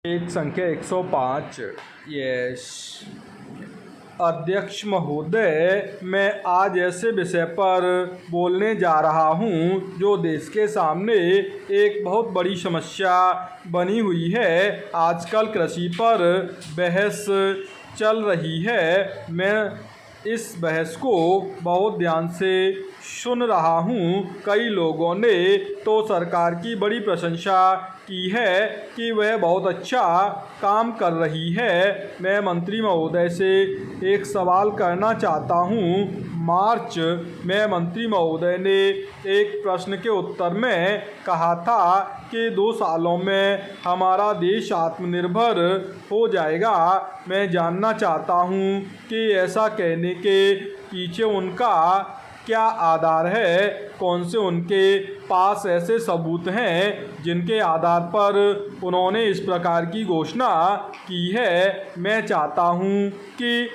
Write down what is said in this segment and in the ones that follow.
एक संख्या 105। यस अध्यक्ष महोदय, मैं आज ऐसे विषय पर बोलने जा रहा हूँ जो देश के सामने एक बहुत बड़ी समस्या बनी हुई है। आजकल कृषि पर बहस चल रही है। मैं इस बहस को बहुत ध्यान से सुन रहा हूँ। कई लोगों ने तो सरकार की बड़ी प्रशंसा की है कि वह बहुत अच्छा काम कर रही है। मैं मंत्री महोदय से एक सवाल करना चाहता हूँ। मार्च में मंत्री महोदय ने एक प्रश्न के उत्तर में कहा था कि 2 सालों में हमारा देश आत्मनिर्भर हो जाएगा। मैं जानना चाहता हूँ कि ऐसा कहने के पीछे उनका क्या आधार है। कौन से उनके पास ऐसे सबूत हैं जिनके आधार पर उन्होंने इस प्रकार की घोषणा की है। मैं चाहता हूँ कि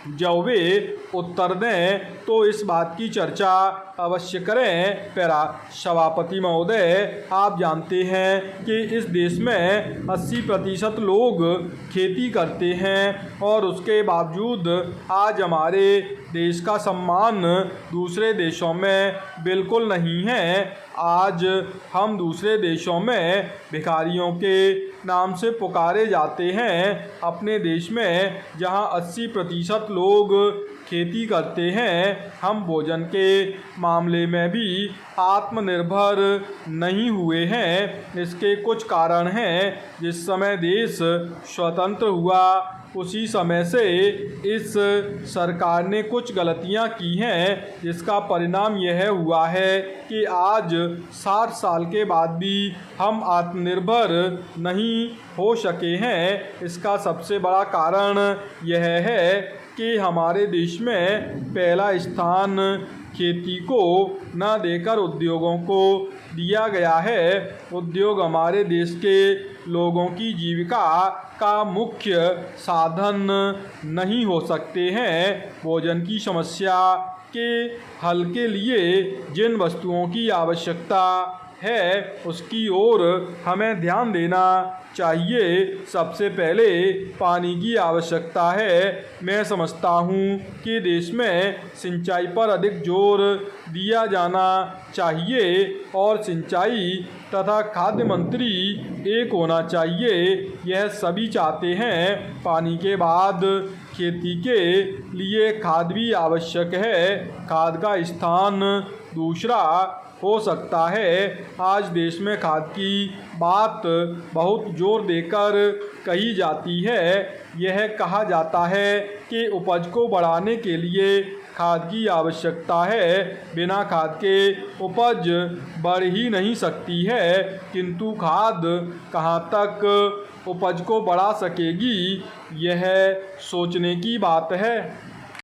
जब वे उत्तर दें तो इस बात की चर्चा अवश्य करें। पैरा सभापति महोदय, आप जानते हैं कि इस देश में 80% लोग खेती करते हैं और उसके बावजूद आज हमारे देश का सम्मान दूसरे देशों में बिल्कुल नहीं है। आज हम दूसरे देशों में भिखारियों के नाम से पुकारे जाते हैं। अपने देश में जहां 80% लोग खेती करते हैं, हम भोजन के मामले में भी आत्मनिर्भर नहीं हुए हैं। इसके कुछ कारण हैं। जिस समय देश स्वतंत्र हुआ उसी समय से इस सरकार ने कुछ गलतियां की हैं, जिसका परिणाम यह हुआ है कि आज 60 साल के बाद भी हम आत्मनिर्भर नहीं हो सके हैं। इसका सबसे बड़ा कारण यह है कि हमारे देश में पहला स्थान खेती को न देकर उद्योगों को दिया गया है। उद्योग हमारे देश के लोगों की जीविका का मुख्य साधन नहीं हो सकते हैं। भोजन की समस्या के हल के लिए जिन वस्तुओं की आवश्यकता है उसकी ओर हमें ध्यान देना चाहिए। सबसे पहले पानी की आवश्यकता है। मैं समझता हूँ कि देश में सिंचाई पर अधिक जोर दिया जाना चाहिए और सिंचाई तथा खाद्य मंत्री एक होना चाहिए। यह सभी चाहते हैं। पानी के बाद खेती के लिए खाद भी आवश्यक है। खाद का स्थान दूसरा हो सकता है। आज देश में खाद की बात बहुत जोर देकर कही जाती है। यह कहा जाता है कि उपज को बढ़ाने के लिए खाद की आवश्यकता है। बिना खाद के उपज बढ़ ही नहीं सकती है। किंतु खाद कहाँ तक उपज को बढ़ा सकेगी, यह सोचने की बात है।